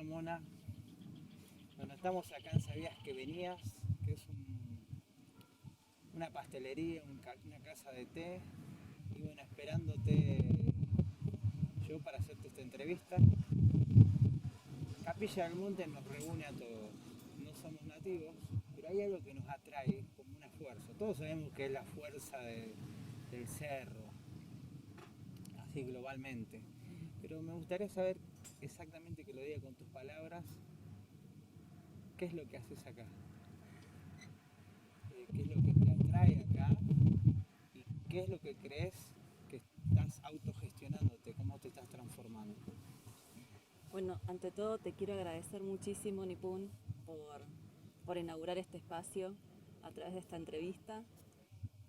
Mona. Bueno, estamos acá en Sabías que Venías, que es una pastelería, una casa de té. Y bueno, esperándote yo para hacerte esta entrevista. Capilla del Monte nos reúne a todos. No somos nativos, pero hay algo que nos atrae como una fuerza. Todos sabemos que es la fuerza del cerro, así globalmente. Pero me gustaría saber exactamente, que lo diga con tus palabras, qué es lo que haces acá, qué es lo que te atrae acá y qué es lo que crees que estás autogestionándote, cómo te estás transformando. Bueno, ante todo te quiero agradecer muchísimo, Nipun, por inaugurar este espacio a través de esta entrevista.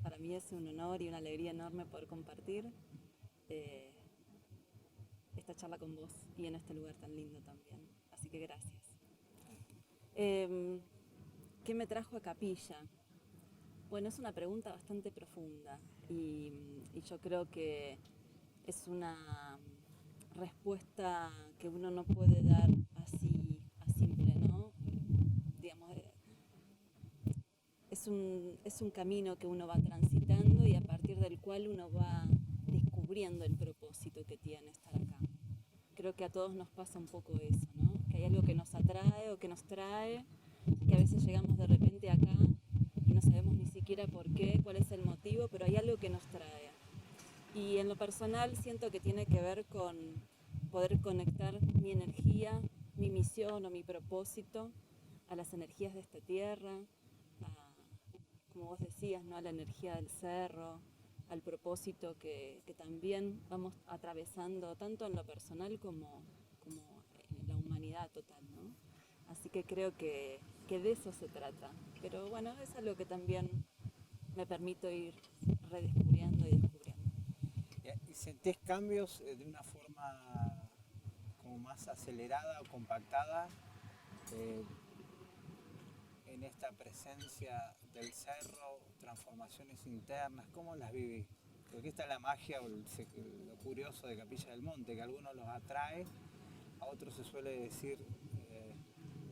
Para mí es un honor y una alegría enorme poder compartir eh, esta charla con vos y en este lugar tan lindo también. Así que gracias. Eh, ¿Qué me trajo a Capilla? Bueno, es una pregunta bastante profunda y yo creo que es una respuesta que uno no puede dar así a simple, ¿no? Digamos, es un camino que uno va transitando y a partir del cual uno va descubriendo el propósito que tiene estar acá. Creo que a todos nos pasa un poco eso, ¿no? Que hay algo que nos atrae o que nos trae, que a veces llegamos de repente acá y no sabemos ni siquiera por qué, cuál es el motivo, pero hay algo que nos trae. Y en lo personal siento que tiene que ver con poder conectar mi energía, mi misión o mi propósito a las energías de esta tierra, a, como vos decías, ¿no? A la energía del cerro, al propósito que también vamos atravesando tanto en lo personal como en la humanidad total, ¿no? Así que creo que de eso se trata. Pero bueno, es algo que también me permito ir redescubriendo y descubriendo. ¿Y sentís cambios de una forma como más acelerada o compactada eh, en esta presencia del cerro, transformaciones internas? ¿Cómo las vivís? Porque esta es la magia o lo curioso de Capilla del Monte, que a algunos los atrae, a otros se suele decir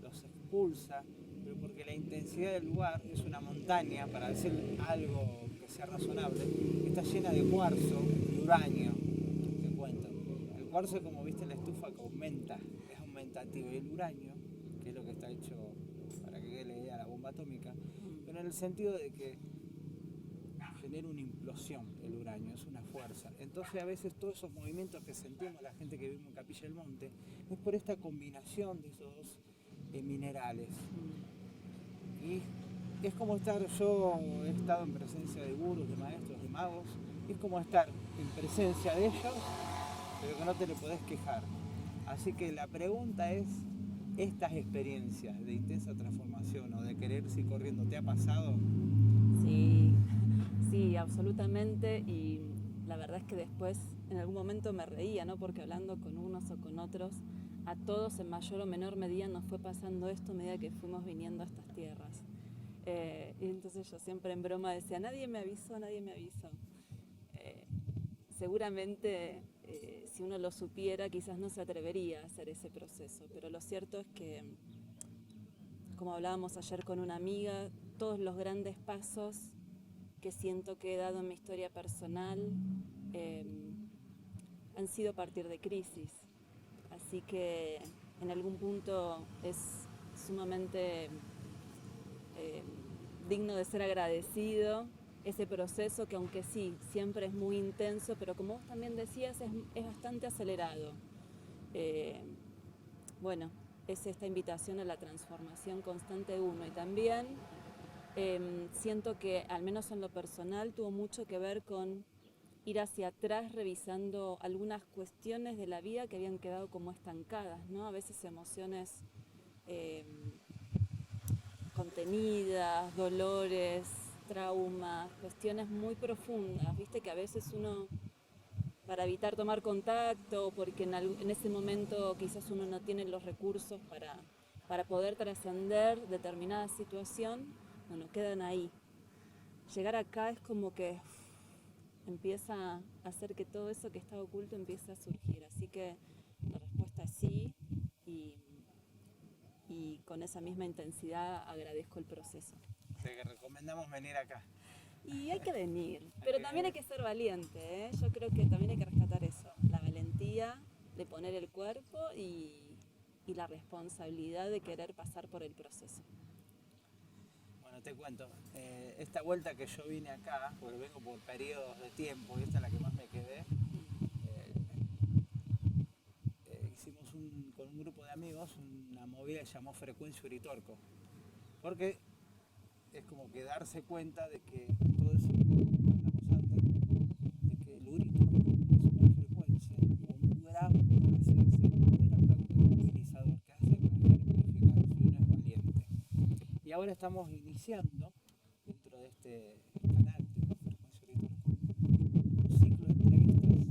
los expulsa, pero porque la intensidad del lugar es una montaña, para decir algo que sea razonable, que está llena de cuarzo y uranio. Te cuento. El cuarzo, como viste en la estufa, que aumenta, es aumentativo, y el uranio, que es lo que está hecho, para que le dé a la bomba atómica, pero en el sentido de que genera una implosión el uranio, es una fuerza. Entonces a veces todos esos movimientos que sentimos la gente que vive en Capilla del Monte es por esta combinación de esos dos minerales. Y es como estar, yo he estado en presencia de gurús, de maestros, de magos, y es como estar en presencia de ellos, pero que no te le podés quejar. Así que la pregunta es, estas experiencias de intensa transformación o de querer ir corriendo, ¿te ha pasado? Sí, sí, absolutamente. Y la verdad es que después en algún momento me reía, ¿no? Porque hablando con unos o con otros, a todos en mayor o menor medida nos fue pasando esto a medida que fuimos viniendo a estas tierras. Y entonces yo siempre en broma decía, nadie me avisó, nadie me avisó. Eh, Seguramente si uno lo supiera quizás no se atrevería a hacer ese proceso, pero lo cierto es que, como hablábamos ayer con una amiga, todos los grandes pasos que siento que he dado en mi historia personal eh, han sido a partir de crisis. Así que en algún punto es sumamente eh, digno de ser agradecido ese proceso que, aunque sí, siempre es muy intenso, pero como vos también decías, es bastante acelerado. Eh, bueno, es esta invitación a la transformación constante de uno. Y también siento que, al menos en lo personal, tuvo mucho que ver con ir hacia atrás revisando algunas cuestiones de la vida que habían quedado como estancadas, ¿no? A veces emociones eh, contenidas, dolores, traumas, cuestiones muy profundas, viste que a veces uno, para evitar tomar contacto, porque en ese momento quizás uno no tiene los recursos para poder trascender determinada situación, bueno, quedan ahí. Llegar acá es como que empieza a hacer que todo eso que estaba oculto empiece a surgir. Así que la respuesta es sí. Y, y con esa misma intensidad agradezco el proceso. O sea que recomendamos venir acá. Y hay que venir, pero también hay que ser valiente, ¿eh? Yo creo que también hay que rescatar eso, la valentía de poner el cuerpo y la responsabilidad de querer pasar por el proceso. Bueno, te cuento, esta vuelta que yo vine acá, porque vengo por periodos de tiempo, y esta es la que más me quedé, hicimos con un grupo de amigos una movida que se llamó Frecuencia Uritorco, porque es como que darse cuenta de que todo eso que hablamos antes, de que el uritorco es una frecuencia, un gramo, por así decirlo, terapéutico utilizador que hace relajar y purificar si uno es valiente. Y ahora estamos iniciando, dentro de este canal de Frecuencia Uritorco, un ciclo de entrevistas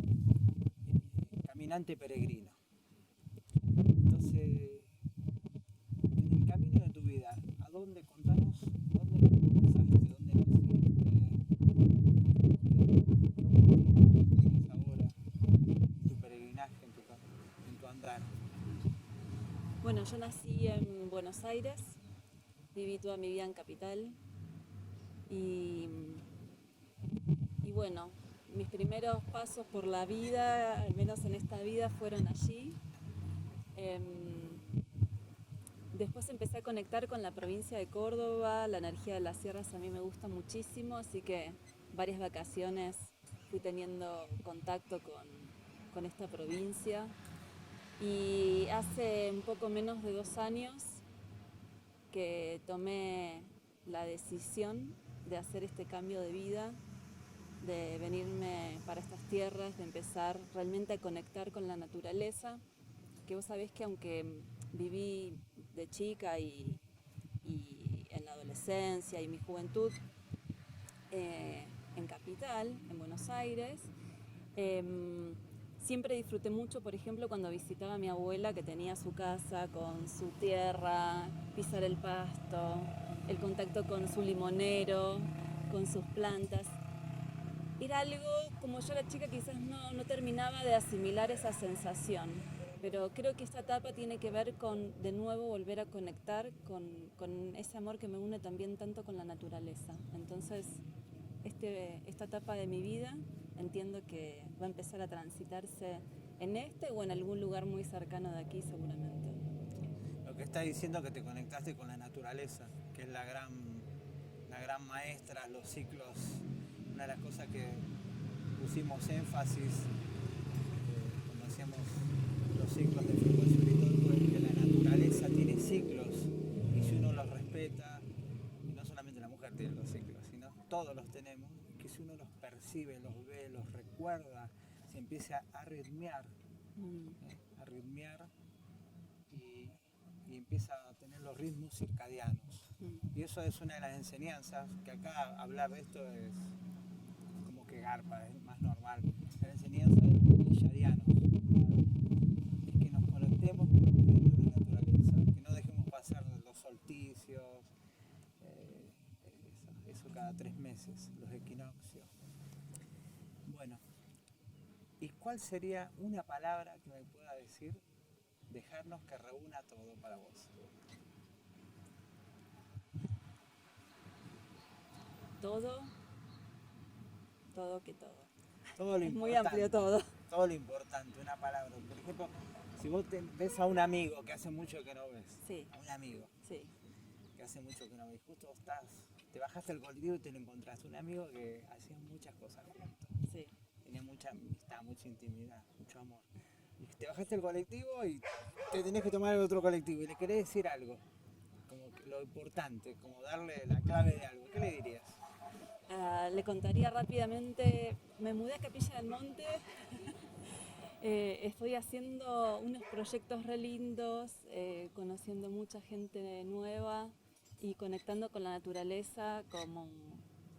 caminante peregrino. Entonces, en el camino de tu vida, ¿a dónde contanos? ¿Dónde empezaste? ¿Dónde naciste? ¿Cómo tienes ahora tu peregrinaje en tu andar? Bueno, yo nací en Buenos Aires, viví toda mi vida en Capital y bueno, mis primeros pasos por la vida, al menos en esta vida, fueron allí. Después empecé a conectar con la provincia de Córdoba, la energía de las sierras a mí me gusta muchísimo, así que varias vacaciones fui teniendo contacto con esta provincia. Y hace un poco menos de 2 años que tomé la decisión de hacer este cambio de vida, de venirme para estas tierras, de empezar realmente a conectar con la naturaleza, que vos sabés que aunque viví de chica y en la adolescencia y mi juventud en Capital, en Buenos Aires, siempre disfruté mucho, por ejemplo, cuando visitaba a mi abuela que tenía su casa con su tierra, pisar el pasto, el contacto con su limonero, con sus plantas. Era algo, como yo era chica, quizás no terminaba de asimilar esa sensación, pero creo que esta etapa tiene que ver con, de nuevo, volver a conectar con ese amor que me une también tanto con la naturaleza. Entonces, esta etapa de mi vida entiendo que va a empezar a transitarse en este o en algún lugar muy cercano de aquí seguramente. Lo que está diciendo que te conectaste con la naturaleza, que es la gran maestra, los ciclos, una de las cosas que pusimos énfasis cuando hacíamos los ciclos de frecuencia uritorco es que la naturaleza tiene ciclos y si uno los respeta, y no solamente la mujer tiene los ciclos, sino todos los tenemos, que si uno los percibe, los ve, los recuerda, se empieza a ritmear, y empieza a tener los ritmos circadianos. Y eso es una de las enseñanzas, que acá hablar de esto es como que garpa, es más normal. La enseñanza de los yadianos es que nos conectemos con los ritmos de la naturaleza, que no dejemos pasar los solsticios, eso cada 3 meses, los equinoccios. Bueno, ¿y cuál sería una palabra que me pueda decir, dejarnos que reúna todo para vos? Todo que todo. Todo lo Es muy importante, amplio todo. todo lo importante, una palabra. Por ejemplo, si vos ves a un amigo que hace mucho que no ves, Sí. a un amigo Sí. que hace mucho que no ves, justo te bajaste el colectivo y te lo encontraste, un amigo que hacía muchas cosas juntos, Sí. tenía mucha amistad, mucha intimidad, mucho amor. Y te bajaste el colectivo y te tenés que tomar el otro colectivo y le querés decir algo, como que lo importante, como darle la clave de algo, ¿qué le dirías? Le contaría rápidamente, me mudé a Capilla del Monte, estoy haciendo unos proyectos re lindos, conociendo mucha gente nueva y conectando con la naturaleza como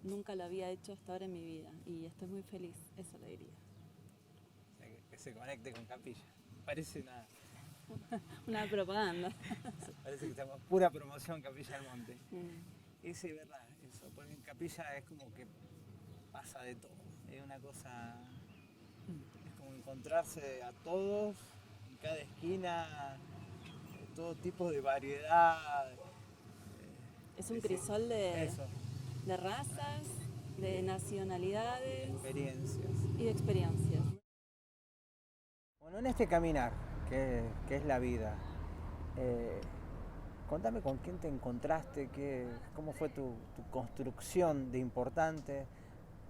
nunca lo había hecho hasta ahora en mi vida y estoy muy feliz, eso le diría. O sea, que se conecte con Capilla. Parece Una propaganda. parece que estamos pura promoción Capilla del Monte. Y sí, verdad, eso, porque en Capilla es como que pasa de todo, es una cosa, es como encontrarse a todos, en cada esquina, todo tipo de variedad. Es un crisol de Eso, razas, de nacionalidades experiencias. y de experiencias. Bueno, en este caminar, que es la vida, contame con quién te encontraste, cómo fue tu construcción de importante.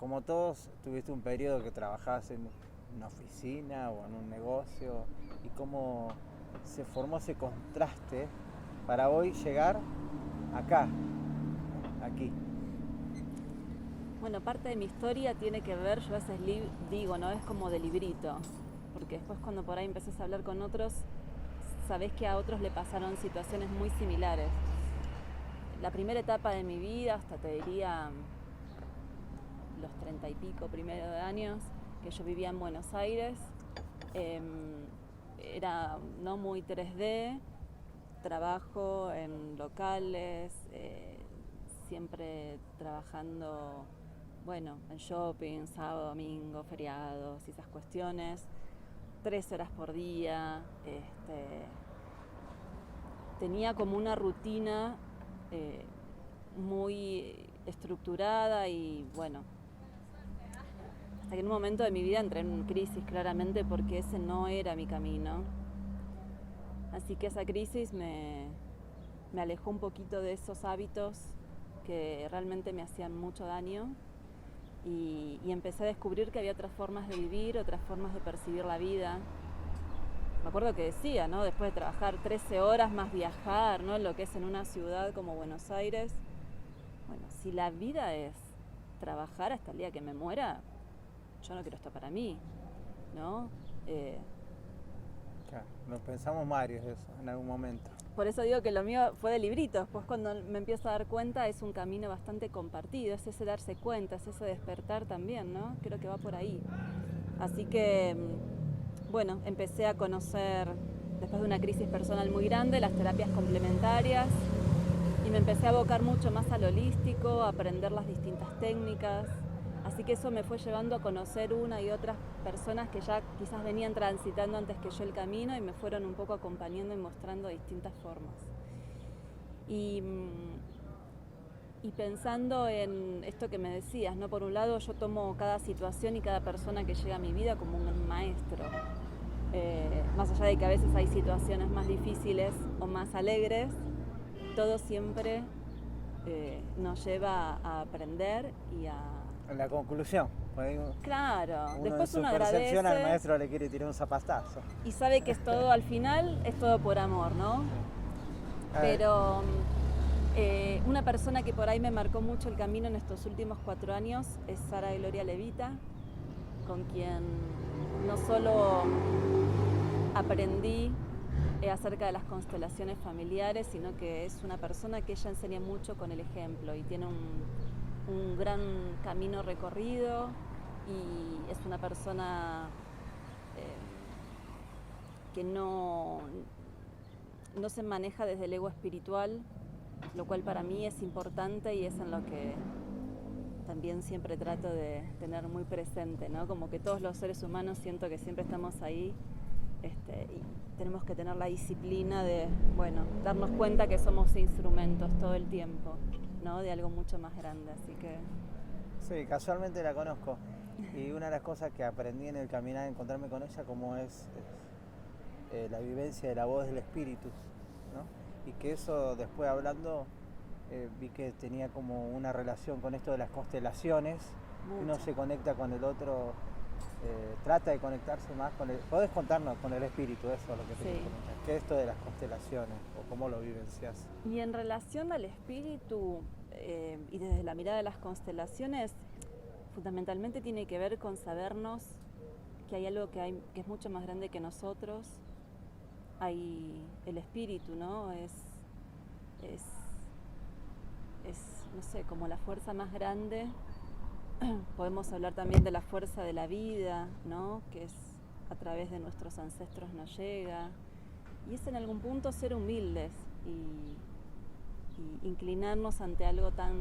Como todos, tuviste un periodo que trabajabas en una oficina o en un negocio, y cómo se formó ese contraste para hoy llegar acá, aquí. Bueno, parte de mi historia tiene que ver, yo a veces digo, ¿no? Es como de librito, porque después cuando por ahí empezás a hablar con otros, sabés que a otros le pasaron situaciones muy similares. La primera etapa de mi vida, hasta te diría los 30 y pico primero de años, que yo vivía en Buenos Aires, era no muy 3D, trabajo en locales, siempre trabajando, bueno, en shopping, sábado, domingo, feriados y esas cuestiones, 3 horas por día, tenía como una rutina muy estructurada y bueno, hasta que en un momento de mi vida entré en crisis claramente porque ese no era mi camino. Así que esa crisis me alejó un poquito de esos hábitos que realmente me hacían mucho daño y empecé a descubrir que había otras formas de vivir, otras formas de percibir la vida. Me acuerdo que decía, ¿no? Después de trabajar 13 horas más viajar, ¿no? Lo que es en una ciudad como Buenos Aires. Bueno, si la vida es trabajar hasta el día que me muera, yo no quiero esto para mí, ¿no? Claro, nos pensamos varios eso en algún momento. Por eso digo que lo mío fue de librito. Después cuando me empiezo a dar cuenta es un camino bastante compartido, es ese darse cuenta, es ese despertar también, ¿no? Creo que va por ahí. Así que, bueno, empecé a conocer, después de una crisis personal muy grande, las terapias complementarias y me empecé a abocar mucho más al holístico, a aprender las distintas técnicas. Así que eso me fue llevando a conocer una y otras personas que ya quizás venían transitando antes que yo el camino y me fueron un poco acompañando y mostrando distintas formas. Y pensando en esto que me decías, ¿no? Por un lado yo tomo cada situación y cada persona que llega a mi vida como un maestro. Más allá de que a veces hay situaciones más difíciles o más alegres, todo siempre nos lleva a aprender y a... En la conclusión, claro, uno después en uno su percepción agradece al maestro le quiere tirar un zapatazo. y sabe que es todo, al final, es todo por amor, ¿no? Pero una persona que por ahí me marcó mucho el camino en estos últimos 4 años es Sara Gloria Levita, con quien no solo aprendí acerca de las constelaciones familiares, sino que es una persona que ella enseña mucho con el ejemplo y tiene un gran camino recorrido y es una persona que no se maneja desde el ego espiritual, lo cual para mí es importante y es en lo que también siempre trato de tener muy presente, ¿no? Como que todos los seres humanos siento que siempre estamos ahí y tenemos que tener la disciplina de, bueno, darnos cuenta que somos instrumentos todo el tiempo, ¿no? De algo mucho más grande, así que... Sí, casualmente la conozco y una de las cosas que aprendí en el caminar a encontrarme con ella como es la vivencia de la voz del espíritu, ¿no? Y que eso después hablando vi que tenía como una relación con esto de las constelaciones. Mucho. Uno se conecta con el otro, trata de conectarse más con el... ¿Podés contarnos con el espíritu? Eso es lo que te quiero comentar. ¿Qué es esto de las constelaciones o cómo lo vivencias? Y en relación al espíritu y desde la mirada de las constelaciones, fundamentalmente tiene que ver con sabernos que hay algo que es mucho más grande que nosotros. Hay el espíritu, ¿no? Es no sé, como la fuerza más grande. Podemos hablar también de la fuerza de la vida, ¿no? Que es a través de nuestros ancestros nos llega. Y es en algún punto ser humildes y inclinarnos ante algo tan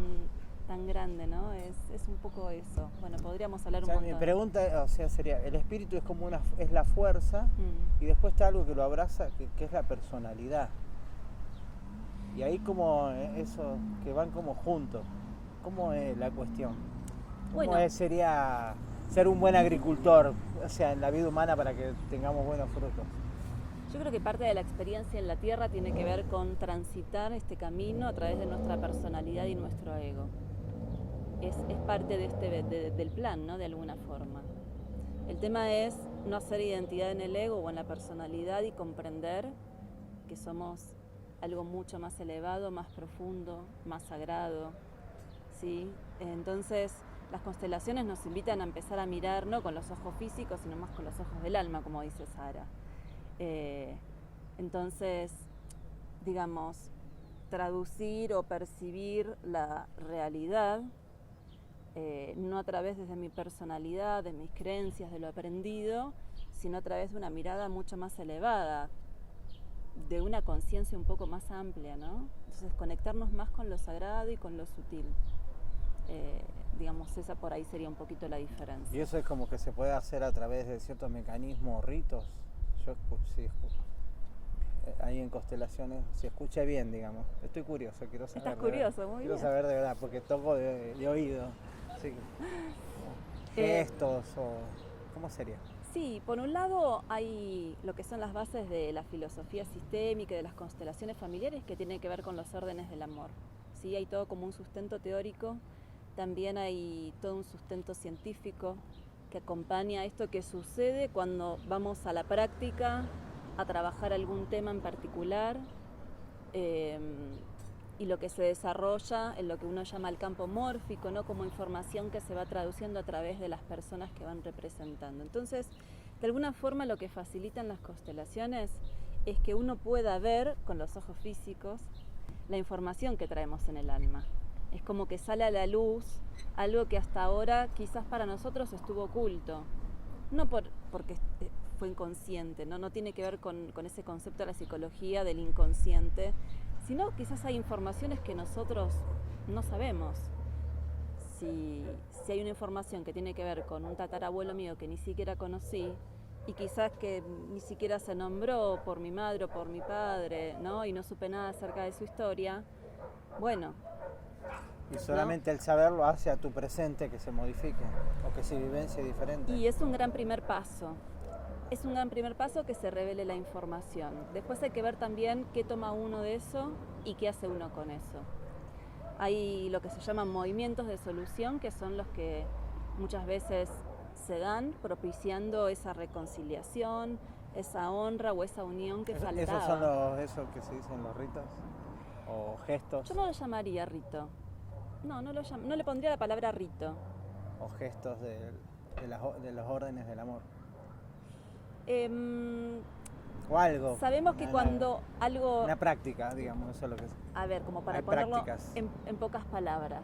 grande, ¿no? Es un poco eso. Bueno, podríamos hablar un montón. Mi pregunta, sería, el espíritu es como es la fuerza y después está algo que lo abraza, que es la personalidad. Y ahí como eso, que van como juntos. ¿Cómo es la cuestión? ¿Cómo sería ser un buen agricultor, o sea, en la vida humana para que tengamos buenos frutos? Yo creo que parte de la experiencia en la Tierra tiene que ver con transitar este camino a través de nuestra personalidad y nuestro ego. Es parte del plan, ¿no? De alguna forma. El tema es no hacer identidad en el ego o en la personalidad y comprender que somos algo mucho más elevado, más profundo, más sagrado, ¿sí? Entonces, las constelaciones nos invitan a empezar a mirar no con los ojos físicos, sino más con los ojos del alma, como dice Sara. Entonces, digamos, traducir o percibir la realidad, no a través de mi personalidad, de mis creencias, de lo aprendido, sino a través de una mirada mucho más elevada, de una conciencia un poco más amplia, ¿no? Entonces, conectarnos más con lo sagrado y con lo sutil. Digamos, esa por ahí sería un poquito la diferencia. Y eso es como que se puede hacer a través de ciertos mecanismos, ritos. Yo sí, ahí en constelaciones se escucha bien, digamos. Estoy curioso, quiero saber. Estás curioso, muy bien. Quiero saber de verdad, porque toco de oído. Sí. Gestos o... ¿Cómo sería? Sí, por un lado hay lo que son las bases de la filosofía sistémica y de las constelaciones familiares que tienen que ver con los órdenes del amor. ¿Sí? Hay todo como un sustento teórico, también hay todo un sustento científico que acompaña esto que sucede cuando vamos a la práctica a trabajar algún tema en particular y lo que se desarrolla en lo que uno llama el campo mórfico, ¿no? Como información que se va traduciendo a través de las personas que van representando. Entonces, de alguna forma lo que facilitan las constelaciones es que uno pueda ver con los ojos físicos la información que traemos en el alma. Es como que sale a la luz algo que hasta ahora quizás para nosotros estuvo oculto. No porque fue inconsciente, ¿no? No tiene que ver con ese concepto de la psicología del inconsciente, sino quizás hay informaciones que nosotros no sabemos. Si hay una información que tiene que ver con un tatarabuelo mío que ni siquiera conocí y quizás que ni siquiera se nombró por mi madre o por mi padre, ¿no? Y no supe nada acerca de su historia, bueno. Y solamente el saberlo hace a tu presente que se modifique o que se vivencie diferente. Y es un gran primer paso. Es un gran primer paso que se revele la información. Después hay que ver también qué toma uno de eso y qué hace uno con eso. Hay lo que se llaman movimientos de solución, que son los que muchas veces se dan propiciando esa reconciliación, esa honra o esa unión que faltaba. ¿Esos son eso que se dicen los ritos o gestos? Yo no lo llamaría rito. No le pondría la palabra rito. O gestos de los órdenes del amor. O algo. Sabemos que cuando algo... Una práctica, digamos, eso es lo que es. A ver, como para ponerlo en pocas palabras.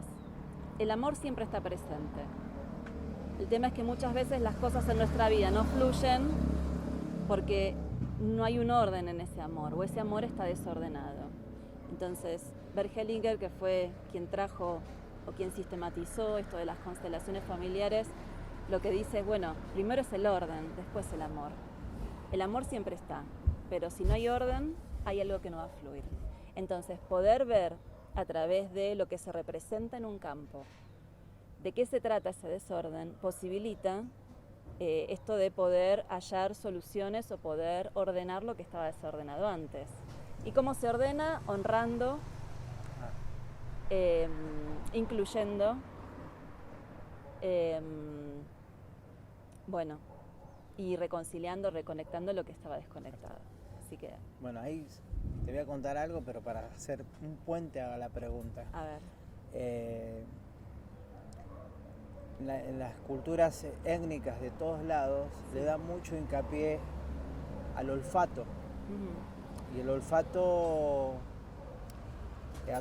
El amor siempre está presente. El tema es que muchas veces las cosas en nuestra vida no fluyen porque no hay un orden en ese amor, o ese amor está desordenado. Entonces, Bert Hellinger, que fue quien trajo o quien sistematizó esto de las constelaciones familiares, lo que dice es, bueno, primero es el orden, después el amor. El amor siempre está, pero si no hay orden, hay algo que no va a fluir. Entonces, poder ver a través de lo que se representa en un campo, de qué se trata ese desorden, posibilita esto de poder hallar soluciones o poder ordenar lo que estaba desordenado antes. ¿Y cómo se ordena? Honrando, incluyendo, bueno, y reconciliando, reconectando lo que estaba desconectado. Así que... Bueno, ahí te voy a contar algo, pero para hacer un puente a la pregunta. A ver. En las culturas étnicas de todos lados le da mucho hincapié al olfato. Uh-huh. Y el olfato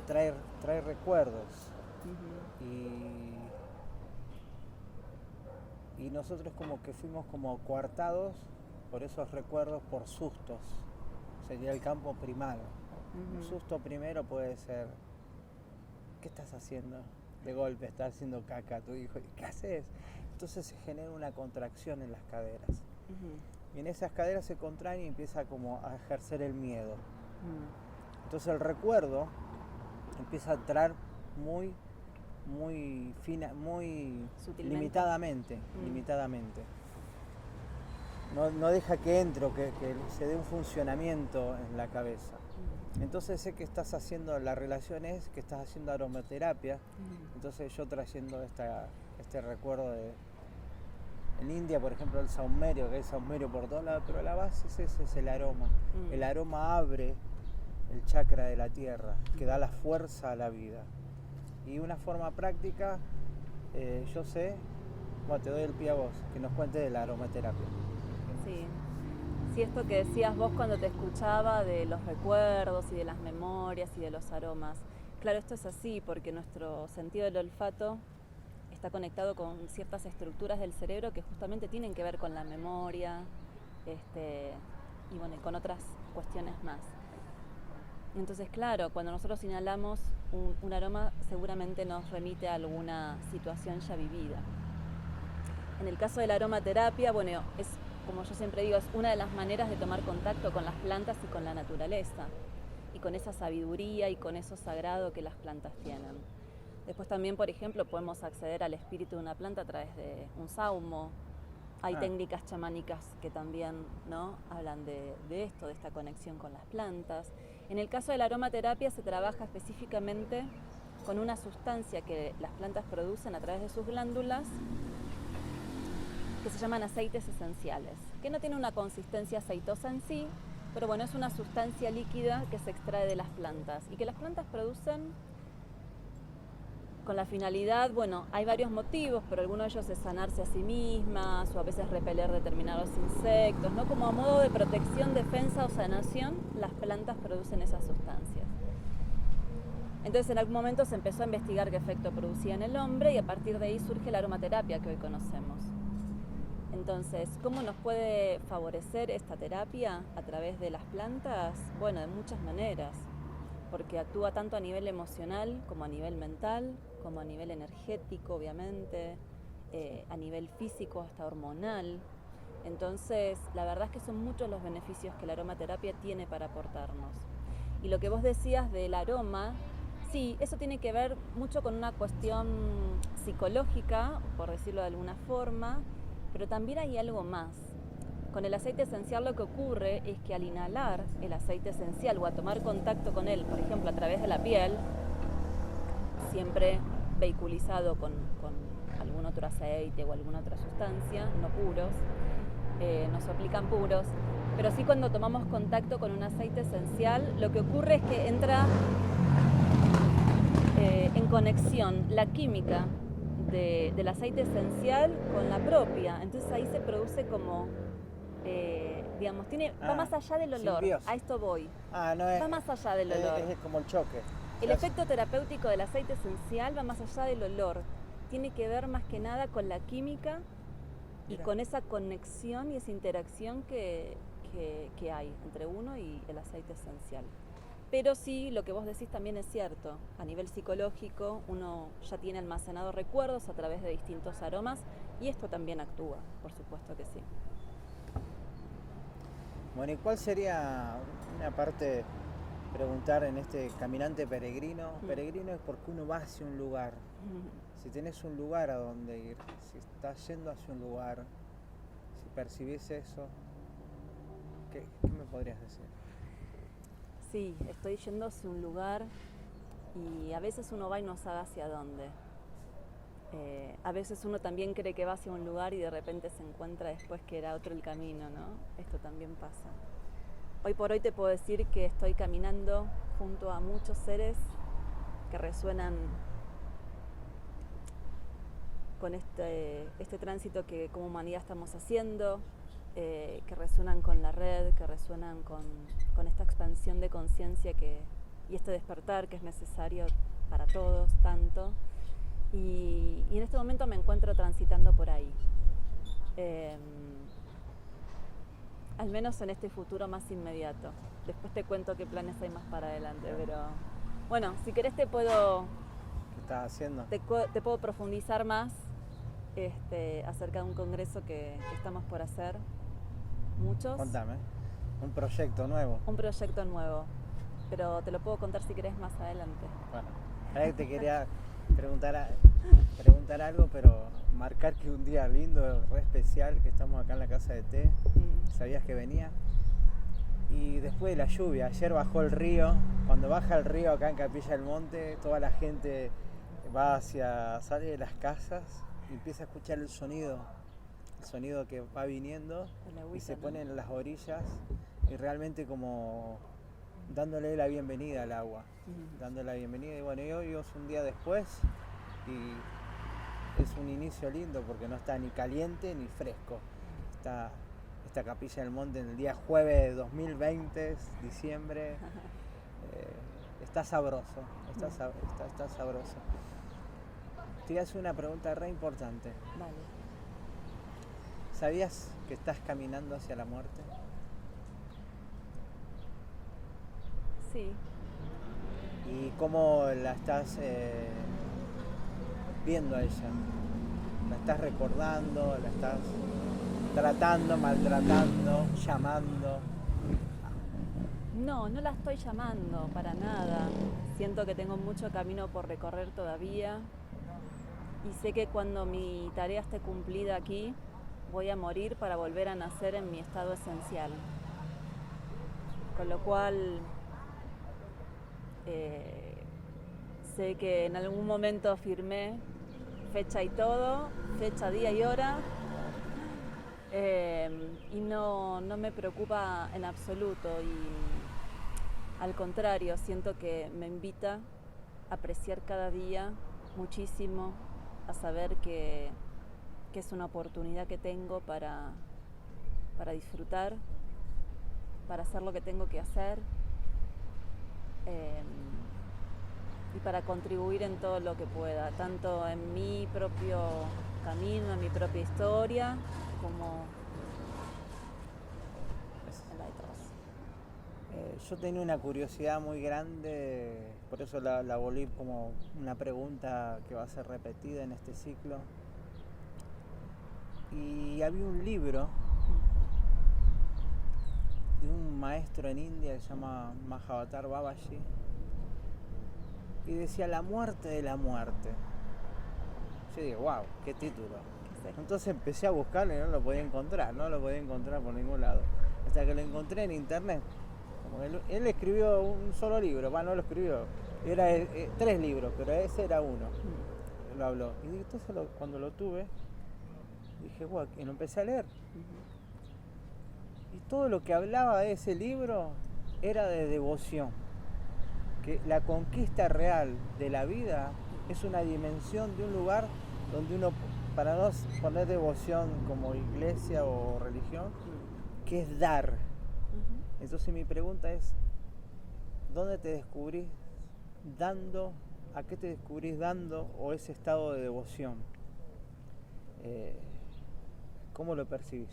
trae recuerdos. Uh-huh. Y nosotros como que fuimos como coartados por esos recuerdos, por sustos. Sería el campo primal. Uh-huh. Un susto primero puede ser, ¿qué estás haciendo? De golpe está haciendo caca a tu hijo. ¿Qué haces? Entonces se genera una contracción en las caderas. Uh-huh. Y en esas caderas se contraen y empieza como a ejercer el miedo. Uh-huh. Entonces el recuerdo empieza a entrar muy, muy fina, muy Sutilmente. limitadamente. No deja que entre o que se dé un funcionamiento en la cabeza. Entonces sé que estás haciendo, la relación es que estás haciendo aromaterapia. Entonces yo trayendo este recuerdo de, en India, por ejemplo, el saumerio, que hay saumerio por todos lados, pero la base es el aroma. El aroma abre el chakra de la tierra, que da la fuerza a la vida. Y una forma práctica, yo sé, bueno, te doy el pie a vos, que nos cuentes de la aromaterapia. Sí, esto que decías vos cuando te escuchaba de los recuerdos y de las memorias y de los aromas. Claro, esto es así porque nuestro sentido del olfato está conectado con ciertas estructuras del cerebro que justamente tienen que ver con la memoria y bueno, con otras cuestiones más. Entonces, claro, cuando nosotros inhalamos un aroma seguramente nos remite a alguna situación ya vivida. En el caso de la aromaterapia, bueno, es, como yo siempre digo, es una de las maneras de tomar contacto con las plantas y con la naturaleza, y con esa sabiduría y con eso sagrado que las plantas tienen. Después también, por ejemplo, podemos acceder al espíritu de una planta a través de un saumo. Hay técnicas chamánicas que también, ¿no?, hablan de esto, de esta conexión con las plantas. En el caso de la aromaterapia se trabaja específicamente con una sustancia que las plantas producen a través de sus glándulas, que se llaman aceites esenciales, que no tiene una consistencia aceitosa en sí, pero bueno, es una sustancia líquida que se extrae de las plantas y que las plantas producen con la finalidad, bueno, hay varios motivos, pero alguno de ellos es sanarse a sí mismas o a veces repeler determinados insectos, ¿no? Como a modo de protección, defensa o sanación, las plantas producen esas sustancias. Entonces en algún momento se empezó a investigar qué efecto producía en el hombre y a partir de ahí surge la aromaterapia que hoy conocemos. Entonces, ¿cómo nos puede favorecer esta terapia a través de las plantas? Bueno, de muchas maneras, porque actúa tanto a nivel emocional como a nivel mental, como a nivel energético, obviamente, a nivel físico, hasta hormonal. Entonces, la verdad es que son muchos los beneficios que la aromaterapia tiene para aportarnos. Y lo que vos decías del aroma, sí, eso tiene que ver mucho con una cuestión psicológica, por decirlo de alguna forma, pero también hay algo más. Con el aceite esencial lo que ocurre es que al inhalar el aceite esencial o a tomar contacto con él, por ejemplo a través de la piel, siempre vehiculizado con algún otro aceite o alguna otra sustancia, no puros, no se aplican puros, pero sí cuando tomamos contacto con un aceite esencial, lo que ocurre es que entra en conexión la química del aceite esencial con la propia, entonces ahí se produce como, digamos, va más allá del olor, simbiosis. A esto voy, va más allá del olor. Es como el choque. El efecto terapéutico del aceite esencial va más allá del olor, tiene que ver más que nada con la química y con esa conexión y esa interacción que hay entre uno y el aceite esencial. Pero sí, lo que vos decís también es cierto. A nivel psicológico, uno ya tiene almacenados recuerdos a través de distintos aromas y esto también actúa, por supuesto que sí. Bueno, ¿y cuál sería una parte, preguntar en este caminante peregrino? Peregrino es porque uno va hacia un lugar. Si tenés un lugar a donde ir, si estás yendo hacia un lugar, si percibís eso, ¿qué me podrías decir? Sí, estoy yendo hacia un lugar y a veces uno va y no sabe hacia dónde. A veces uno también cree que va hacia un lugar y de repente se encuentra después que era otro el camino, ¿no? Esto también pasa. Hoy por hoy te puedo decir que estoy caminando junto a muchos seres que resuenan con este tránsito que como humanidad estamos haciendo, que resuenan con la red, que resuenan con esta expansión de conciencia y este despertar que es necesario para todos tanto. Y en este momento me encuentro transitando por ahí. Al menos en este futuro más inmediato. Después te cuento qué planes hay más para adelante, pero bueno, si querés te puedo... ¿Qué estás haciendo? Te puedo profundizar más acerca de un congreso que estamos por hacer. Muchos. Contame. Un proyecto nuevo. Un proyecto nuevo. pero te lo puedo contar si querés más adelante. Bueno, ahora que te quería preguntar algo, pero marcar que un día lindo, re especial, que estamos acá en la casa de té, ¿sabías que venía? Y después de la lluvia, ayer bajó el río. Cuando baja el río acá en Capilla del Monte, toda la gente sale de las casas y empieza a escuchar el sonido que va viniendo Agüita, y se ¿no? pone en las orillas y realmente como dándole la bienvenida al agua, dándole la bienvenida. Y bueno, y hoy es un día después y es un inicio lindo porque no está ni caliente ni fresco. Está esta Capilla del Monte en el día jueves de 2020, diciembre, está sabroso, está sabroso. Te voy a hacer una pregunta re importante. Vale. ¿Sabías que estás caminando hacia la muerte? Sí. ¿Y cómo la estás viendo a ella? ¿La estás recordando? ¿La estás tratando, maltratando, llamando? No, no la estoy llamando para nada. Siento que tengo mucho camino por recorrer todavía y sé que cuando mi tarea esté cumplida aquí, voy a morir para volver a nacer en mi estado esencial. Con lo cual, sé que en algún momento firmé fecha y todo, fecha, día y hora, y no me preocupa en absoluto, y al contrario, siento que me invita a apreciar cada día muchísimo, a saber que es una oportunidad que tengo para disfrutar, para hacer lo que tengo que hacer, y para contribuir en todo lo que pueda, tanto en mi propio camino, en mi propia historia, como en la de todos. Yo tenía una curiosidad muy grande, por eso la volví como una pregunta que va a ser repetida en este ciclo. Y había un libro de un maestro en India que se llama Mahavatar Babaji y decía la muerte de la muerte. Yo digo, wow, qué título. Entonces empecé a buscarlo y no lo podía encontrar por ningún lado. Hasta que lo encontré en internet. Como él escribió un solo libro, no lo escribió, era 3 libros, pero ese era uno. Lo habló. Y entonces cuando lo tuve, dije, wow, y lo empecé a leer. Y todo lo que hablaba de ese libro era de devoción. Que la conquista real de la vida es una dimensión de un lugar donde uno, para no poner devoción como iglesia o religión, que es dar. Entonces mi pregunta es, ¿dónde te descubrís dando? ¿A qué te descubrís dando o ese estado de devoción? ¿Cómo lo percibís?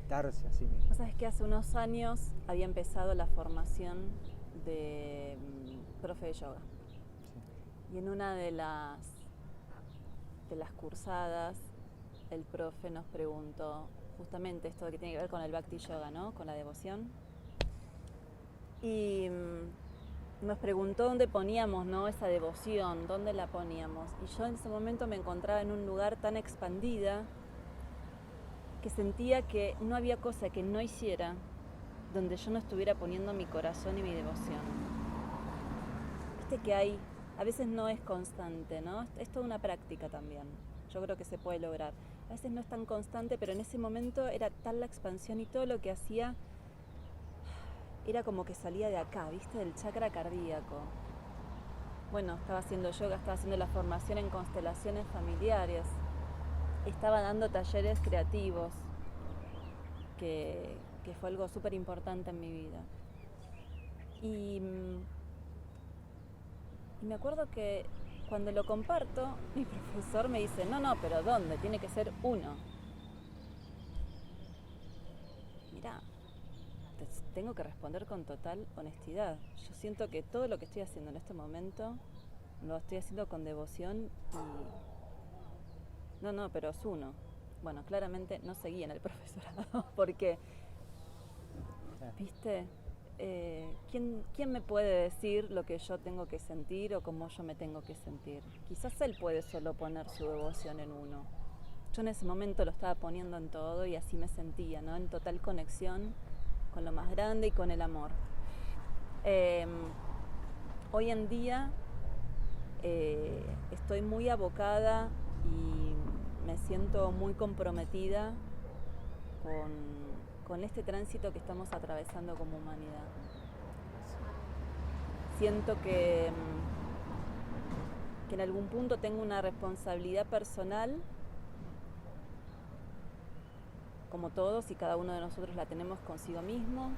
Darse a sí mismo. O sea, es que hace unos años había empezado la formación de profe de yoga. Sí. Y en una de las cursadas, el profe nos preguntó justamente esto que tiene que ver con el Bhakti Yoga, ¿no? Con la devoción. Y nos preguntó dónde poníamos, ¿no? Esa devoción, dónde la poníamos. Y yo en ese momento me encontraba en un lugar tan expandida que sentía que no había cosa que no hiciera donde yo no estuviera poniendo mi corazón y mi devoción. Viste que a veces no es constante, ¿no? Es toda una práctica también. Yo creo que se puede lograr. A veces no es tan constante, pero en ese momento era tal la expansión y todo lo que hacía era como que salía de acá, ¿viste? Del chakra cardíaco. Bueno, estaba haciendo yoga, estaba haciendo la formación en constelaciones familiares. Estaba dando talleres creativos, que fue algo súper importante en mi vida. Y me acuerdo que cuando lo comparto, mi profesor me dice, no, pero ¿dónde? Tiene que ser uno. Mirá, te tengo que responder con total honestidad. Yo siento que todo lo que estoy haciendo en este momento lo estoy haciendo con devoción y... No, pero es uno. Bueno, claramente no seguí en el profesorado porque, ¿viste? ¿quién me puede decir lo que yo tengo que sentir o cómo yo me tengo que sentir? Quizás él puede solo poner su devoción en uno. Yo en ese momento lo estaba poniendo en todo y así me sentía, ¿no? En total conexión con lo más grande y con el amor. Hoy en día estoy muy abocada y me siento muy comprometida con este tránsito que estamos atravesando como humanidad. Siento que en algún punto tengo una responsabilidad personal, como todos y cada uno de nosotros la tenemos consigo mismo,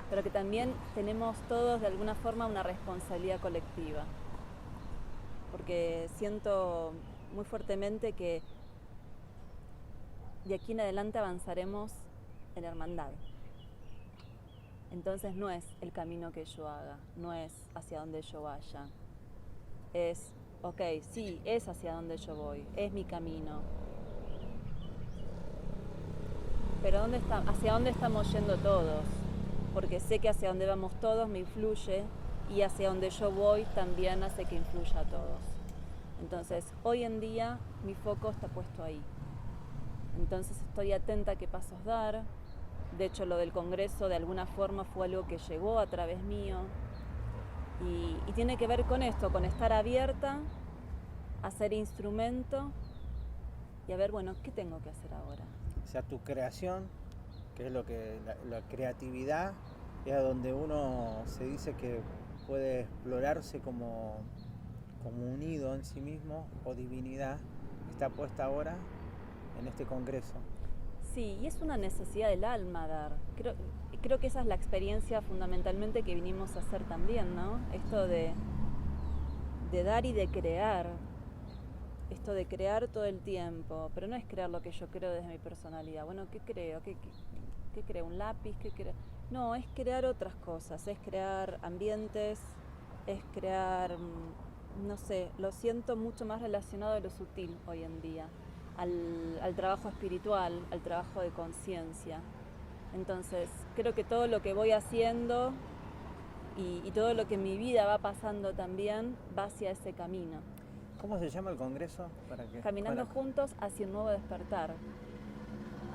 pero que también tenemos todos de alguna forma una responsabilidad colectiva. Porque siento muy fuertemente que de aquí en adelante avanzaremos en hermandad. Entonces no es el camino que yo haga, no es hacia donde yo vaya. Es, ok, sí, es hacia donde yo voy, es mi camino. Pero ¿hacia dónde estamos yendo todos? Porque sé que hacia donde vamos todos me influye y hacia donde yo voy también hace que influya a todos. Entonces, hoy en día mi foco está puesto ahí. Entonces estoy atenta a qué pasos dar. De hecho, lo del Congreso de alguna forma fue algo que llegó a través mío. Y tiene que ver con esto, con estar abierta, a ser instrumento y a ver, bueno, ¿qué tengo que hacer ahora? O sea, tu creación, que es lo que la creatividad, es a donde uno se dice que puede explorarse como unido en sí mismo o divinidad, está puesta ahora en este congreso. Sí, y es una necesidad del alma dar. Creo que esa es la experiencia fundamentalmente que vinimos a hacer también, ¿no? Esto de dar y de crear. Esto de crear todo el tiempo, pero no es crear lo que yo creo desde mi personalidad. Bueno, ¿qué creo? ¿Qué creo? ¿Un lápiz? ¿Qué creo? No, es crear otras cosas, es crear ambientes, es crear, no sé, lo siento mucho más relacionado a lo sutil hoy en día, al trabajo espiritual, al trabajo de conciencia. Entonces, creo que todo lo que voy haciendo y todo lo que en mi vida va pasando también va hacia ese camino. ¿Cómo se llama el congreso? Caminando juntos hacia un nuevo despertar.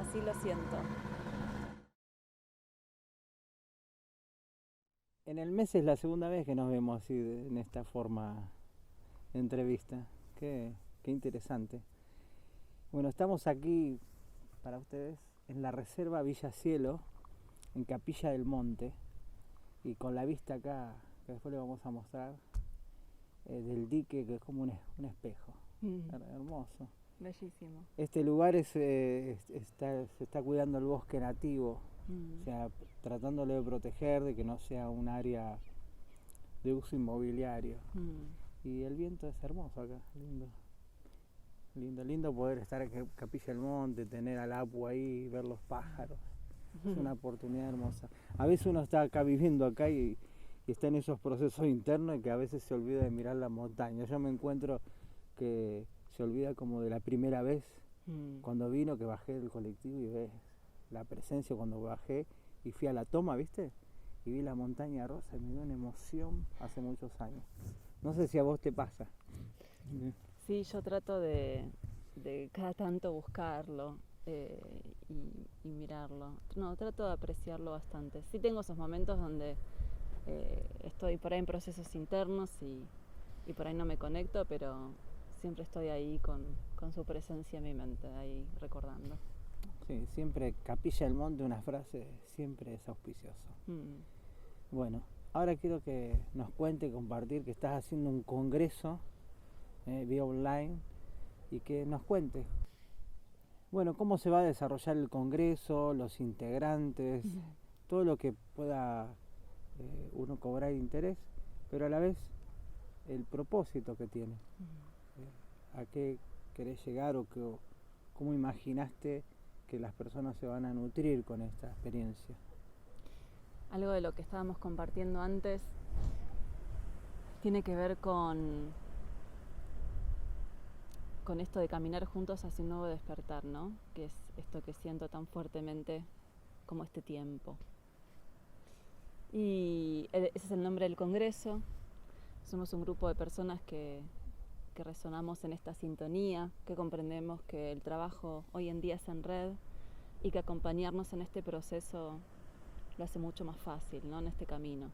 Así lo siento. En el mes es la segunda vez que nos vemos así, en esta forma de entrevista. Qué interesante. Bueno, estamos aquí para ustedes en la reserva Villa Cielo, en Capilla del Monte, y con la vista acá, que después le vamos a mostrar, del dique, que es como un espejo. Hermoso. Bellísimo. Este lugar se está cuidando el bosque nativo, o sea, tratándolo de proteger, de que no sea un área de uso inmobiliario. Y el viento es hermoso acá, lindo poder estar en Capilla del Monte, tener al apu ahí, ver los pájaros. Es una oportunidad hermosa. A veces uno está acá viviendo acá y está en esos procesos internos y que a veces se olvida de mirar la montaña. Yo me encuentro que se olvida como de la primera vez cuando vino, que bajé del colectivo y ves la presencia cuando bajé y fui a la toma, ¿viste? Y vi la montaña rosa y me dio una emoción hace muchos años. No sé si a vos te pasa. Sí, yo trato de cada tanto buscarlo y mirarlo. No, trato de apreciarlo bastante. Sí tengo esos momentos donde estoy por ahí en procesos internos y por ahí no me conecto, pero siempre estoy ahí con su presencia en mi mente, ahí recordando. Sí, siempre Capilla del Monte, una frase, siempre es auspicioso. Bueno, ahora quiero que nos cuente, compartir que estás haciendo un congreso vía online y que nos cuente, bueno, cómo se va a desarrollar el congreso, los integrantes, todo lo que pueda uno cobrar interés, pero a la vez el propósito que tiene. ¿A qué querés llegar o cómo imaginaste que las personas se van a nutrir con esta experiencia? Algo de lo que estábamos compartiendo antes tiene que ver con esto de caminar juntos hacia un nuevo despertar, ¿no? Que es esto que siento tan fuertemente como este tiempo. Y ese es el nombre del congreso. Somos un grupo de personas que resonamos en esta sintonía, que comprendemos que el trabajo hoy en día es en red y que acompañarnos en este proceso lo hace mucho más fácil, ¿no? En este camino.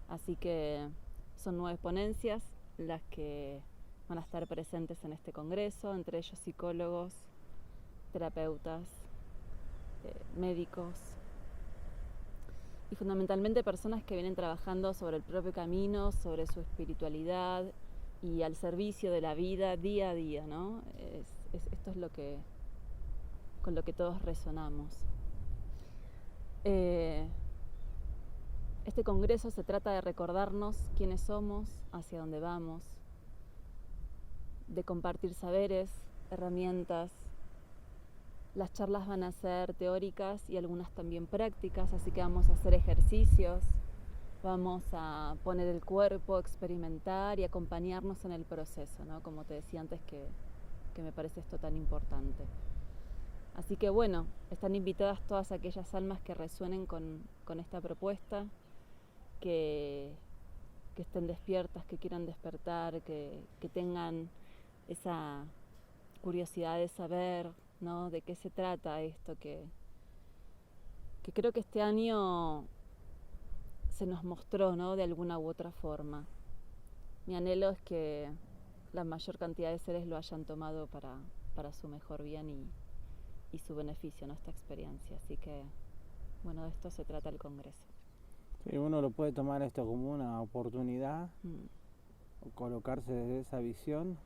Así que son 9 ponencias las que van a estar presentes en este congreso, entre ellos psicólogos, terapeutas, médicos y fundamentalmente personas que vienen trabajando sobre el propio camino, sobre su espiritualidad y al servicio de la vida día a día, ¿no? Esto es con lo que todos resonamos. Este congreso se trata de recordarnos quiénes somos, hacia dónde vamos, de compartir saberes, herramientas. Las charlas van a ser teóricas y algunas también prácticas, así que vamos a hacer ejercicios, vamos a poner el cuerpo, experimentar y acompañarnos en el proceso, ¿no? Como te decía antes que me parece esto tan importante. Así que bueno, están invitadas todas aquellas almas que resuenen con esta propuesta, que estén despiertas, que quieran despertar, que tengan esa curiosidad de saber, ¿no? De qué se trata esto, que creo que este año se nos mostró, ¿no? De alguna u otra forma. Mi anhelo es que la mayor cantidad de seres lo hayan tomado para su mejor bien y su beneficio, ¿no? Esta experiencia. Así que, bueno, de esto se trata el Congreso. Sí, uno lo puede tomar esto como una oportunidad, o colocarse desde esa visión,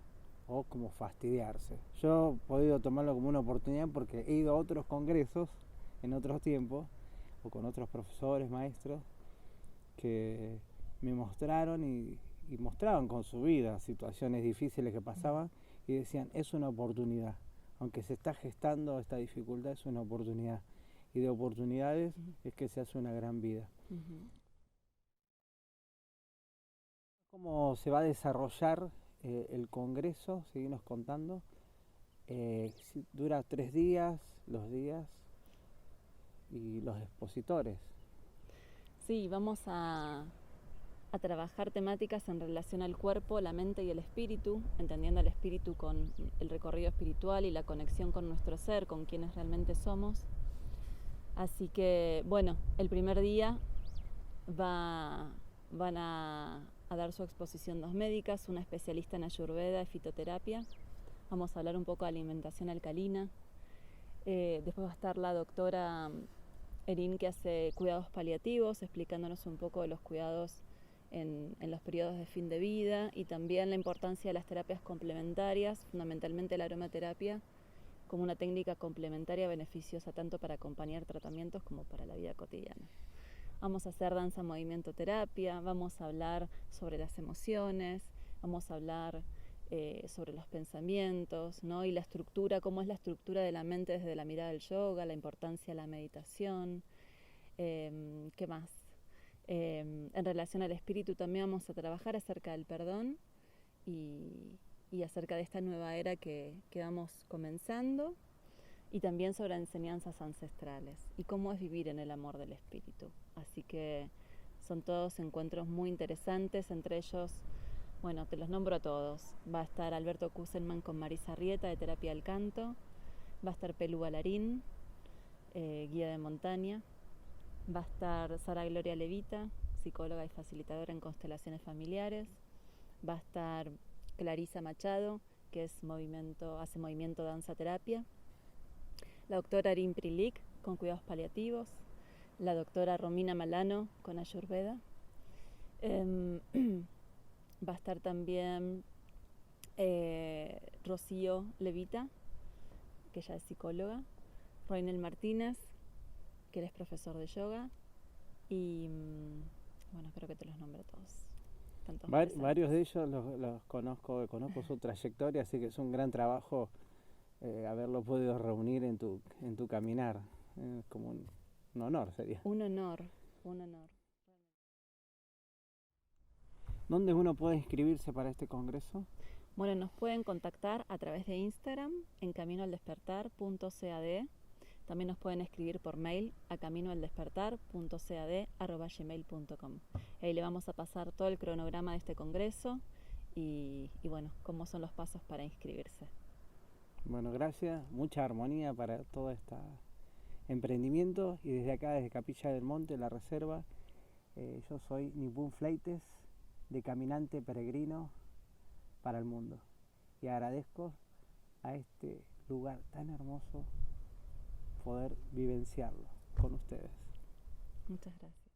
o como fastidiarse. Yo he podido tomarlo como una oportunidad porque he ido a otros congresos en otros tiempos, o con otros profesores, maestros, que me mostraron y mostraban con su vida situaciones difíciles que pasaban y decían, es una oportunidad. Aunque se está gestando esta dificultad, es una oportunidad. Y de oportunidades es que se hace una gran vida. ¿Cómo se va a desarrollar el congreso? Seguimos contando. Dura 3 días, los días y los expositores. Sí, vamos a trabajar temáticas en relación al cuerpo, la mente y el espíritu, entendiendo el espíritu con el recorrido espiritual y la conexión con nuestro ser, con quienes realmente somos. Así que, bueno, el primer día van a dar su exposición 2 médicas, una especialista en ayurveda y fitoterapia. Vamos a hablar un poco de alimentación alcalina. Después va a estar la doctora Erin, que hace cuidados paliativos, explicándonos un poco de los cuidados en los periodos de fin de vida y también la importancia de las terapias complementarias, fundamentalmente la aromaterapia, como una técnica complementaria beneficiosa tanto para acompañar tratamientos como para la vida cotidiana. Vamos a hacer danza, movimiento, terapia, vamos a hablar sobre las emociones, vamos a hablar sobre los pensamientos, ¿no? Y la estructura, cómo es la estructura de la mente desde la mirada del yoga, la importancia de la meditación. ¿Qué más? En relación al espíritu también vamos a trabajar acerca del perdón y acerca de esta nueva era que vamos comenzando, y también sobre enseñanzas ancestrales y cómo es vivir en el amor del espíritu. Así que son todos encuentros muy interesantes, entre ellos, bueno, te los nombro a todos. Va a estar Alberto Kuselman con Marisa Rieta de Terapia del Canto, va a estar Pelú Balarín, guía de montaña, va a estar Sara Gloria Levita, psicóloga y facilitadora en constelaciones familiares, va a estar Clarisa Machado, que hace movimiento danza terapia, la doctora Erin Prilik con cuidados paliativos, la doctora Romina Malano con ayurveda. Va a estar también Rocío Levita, que ella es psicóloga, Roinel Martínez, que él es profesor de yoga, y bueno, espero que te los nombre todos. Varios de ellos los conozco su trayectoria, así que es un gran trabajo haberlo podido reunir en tu caminar. Como un honor sería. Un honor. ¿Dónde uno puede inscribirse para este congreso? Bueno, nos pueden contactar a través de Instagram en caminoaldespertar.cad. También nos pueden escribir por mail a caminoaldespertar.cad@gmail.com. Ahí le vamos a pasar todo el cronograma de este congreso y bueno, cómo son los pasos para inscribirse. Bueno, gracias. Mucha armonía para todo este emprendimiento. Y desde acá, desde Capilla del Monte, la reserva, yo soy Nipun Fleites, de Caminante Peregrino para el Mundo. Y agradezco a este lugar tan hermoso poder vivenciarlo con ustedes. Muchas gracias.